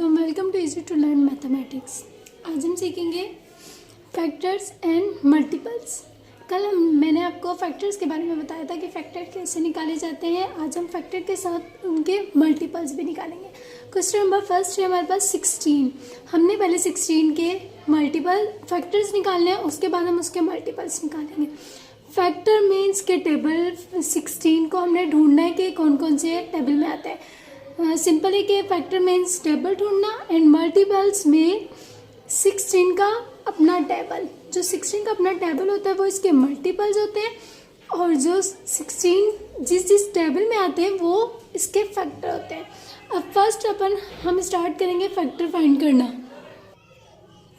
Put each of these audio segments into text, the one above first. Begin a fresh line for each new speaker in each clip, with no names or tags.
Welcome to easy to learn mathematics. आज हम सीखेंगे फैक्टर्स एंड मल्टीपल्स। मैंने आपको फैक्टर्स के बारे में बताया था कि फैक्टर कैसे निकाले जाते हैं। आज हम फैक्टर के साथ उनके मल्टीपल्स भी निकालेंगे। क्वेश्चन नंबर फर्स्ट है हमारे पास 16। हमने पहले 16 के मल्टीपल फैक्टर्स निकालने हैं, उसके बाद हम उसके मल्टीपल्स निकालेंगे। फैक्टर मीन्स के टेबल 16 को हमने ढूंढना है कि कौन कौन से टेबल में आता है। सिंपल है कि फैक्टर मीन्स टेबल ढूंढना एंड मल्टीपल्स में 16 का अपना टेबल, जो 16 का अपना टेबल होता है वो इसके मल्टीपल्स होते हैं, और जो 16 जिस टेबल में आते हैं वो इसके फैक्टर होते हैं। अब फर्स्ट हम स्टार्ट करेंगे फैक्टर फाइंड करना।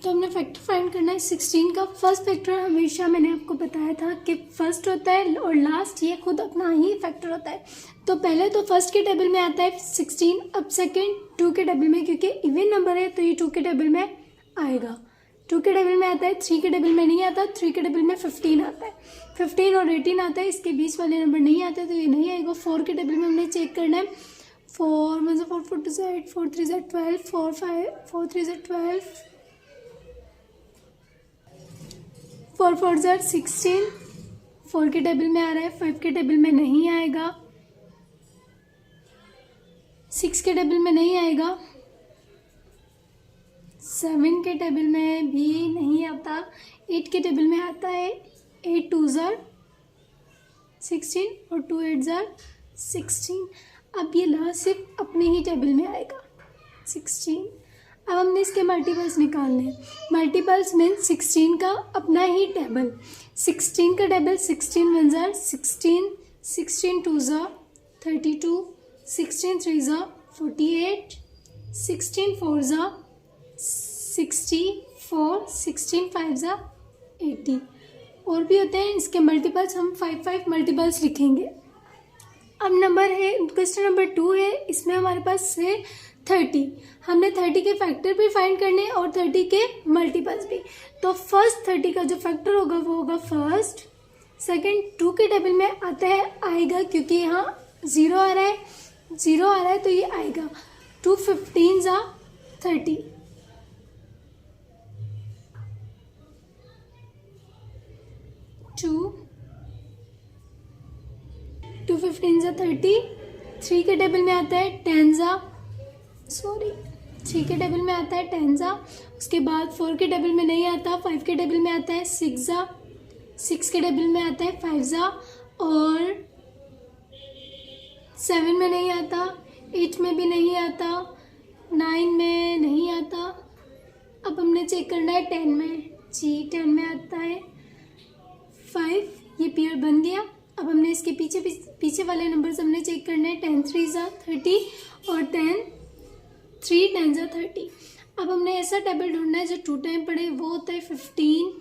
तो हमने फैक्टर फाइंड करना है 16 का। फर्स्ट फैक्टर हमेशा मैंने आपको बताया था कि फर्स्ट होता है और लास्ट ये खुद अपना ही फैक्टर होता है। तो पहले तो फर्स्ट के टेबल में आता है 16, अब सेकंड 2 के टेबल में, क्योंकि इवन नंबर है तो ये 2 के टेबल में आएगा। 2 के टेबल में आता है, 3 के टेबल में नहीं आता। 3 के टेबल में 15 आता है, 15 और 18 आता है, इसके 20 वाले नंबर नहीं आते तो ये नहीं आएगा। 4 के टेबल में हमने चेक करना है। 4 1 4 4 2 8 4 3 12 4 5 4 3 12 4 4 16। 4 के टेबल में आ रहा है, 5 के टेबल में नहीं आएगा, 6 के टेबल में नहीं आएगा, 7 के टेबल में भी नहीं आता, 8 के टेबल में आता है। 8 2 16 और 2 8 16। अब ये लास्ट सिर्फ अपने ही टेबल में आएगा 16। अब हमने इसके मल्टीपल्स निकालने हैं। मल्टीपल्स मीन्स 16 का अपना ही टेबल। 16 का टेबल 16 1 16, 16 2 32, 16 3 48, 16 4 64, 16 5 80। और भी होते हैं इसके मल्टीपल्स, हम 5 मल्टीपल्स लिखेंगे। अब नंबर है क्वेश्चन नंबर 2 है, इसमें हमारे पास है 30। हमने 30 के फैक्टर भी फाइंड करने हैं और 30 के मल्टीपल्स भी। तो फर्स्ट 30 का जो फैक्टर होगा वो होगा फर्स्ट। सेकंड 2 के टेबल में आता है, आएगा क्योंकि यहाँ 0 आ रहा है तो ये आएगा। 2 15 30, 2 15 30। 3 के टेबल में आता है 3 के टेबल में आता है 10। उसके बाद 4 के टेबल में नहीं आता, 5 के टेबल में आता है 6 के टेबल में आता है 5 और 7 में नहीं आता, 8 में भी नहीं आता, 9 में नहीं आता। अब हमने चेक करना है 10 में। जी 10 में आता है 5, ये पेयर बन गया। अब हमने इसके पीछे वाले नंबर्स हमने चेक करने हैं। 10 3 30 और 10 3 10 30। अब हमने ऐसा टेबल ढूंढना है जो 2 टाइम पढ़े, वो होता है 15।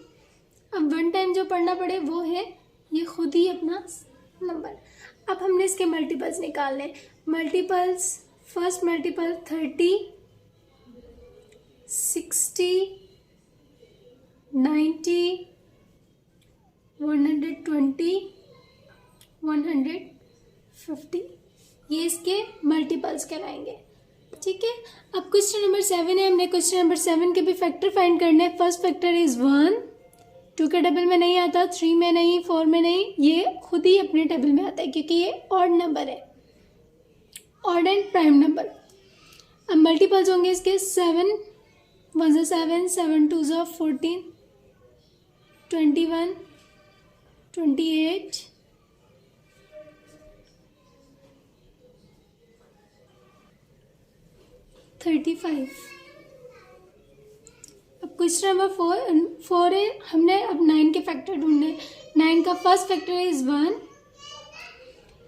अब 1 टाइम जो पढ़ना पड़े वो है ये खुद ही अपना नंबर। अब हमने इसके मल्टीपल्स निकालने। मल्टीपल्स, फर्स्ट मल्टीपल 30, 60, 90, 120, 150, ये इसके मल्टीपल्स कहलाएंगे। ठीक है। अब क्वेश्चन नंबर 7 है, हमने क्वेश्चन नंबर 7 के भी फैक्टर फाइंड करने हैं। First factor is 1। 2 के टेबल में नहीं आता, 3 में नहीं, 4 में नहीं, ये खुद ही अपने टेबल में आता है क्योंकि ये ऑड नंबर है, ऑड एंड प्राइम नंबर। अब मल्टीपल्स होंगे इसके 7 1 7, 7 2 14, 21, 28, 35। अब क्वेश्चन नंबर 4 है, हमने अब 9 के फैक्टर ढूंढने। 9 का फर्स्ट फैक्टर इज 1।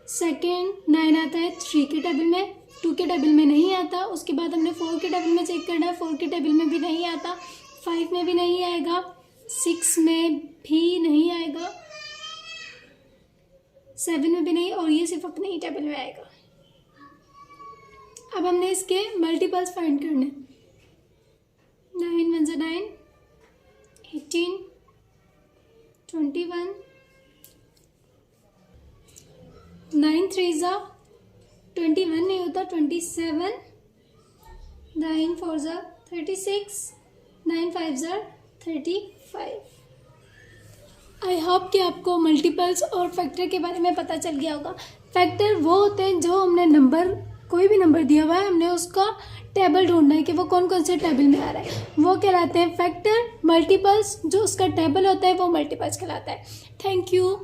सेकेंड 9 आता है 3 के टेबल में, 2 के टेबल में नहीं आता। उसके बाद हमने 4 के टेबल में चेक करना है, 4 के टेबल में भी नहीं आता, 5 में भी नहीं आएगा, 6 में भी नहीं आएगा, 7 में भी नहीं, और ये सिर्फ अपने ही टेबल में आएगा। अब हमने इसके मल्टीपल्स फाइंड करने। 9 1 9, 18, 21, 9 3 21 नहीं होता, 27, 9 4 ज़ा 36, 9 5 ज़ा 35। आई होप कि आपको मल्टीपल्स और फैक्टर के बारे में पता चल गया होगा। फैक्टर वो होते हैं जो हमने नंबर, कोई भी नंबर दिया हुआ है, हमने उसका टेबल ढूंढना है कि वो कौन कौन से टेबल में आ रहा है, वो कहलाते हैं फैक्टर। मल्टीपल्स जो उसका टेबल होता है वो मल्टीपल्स कहलाता है। Thank you.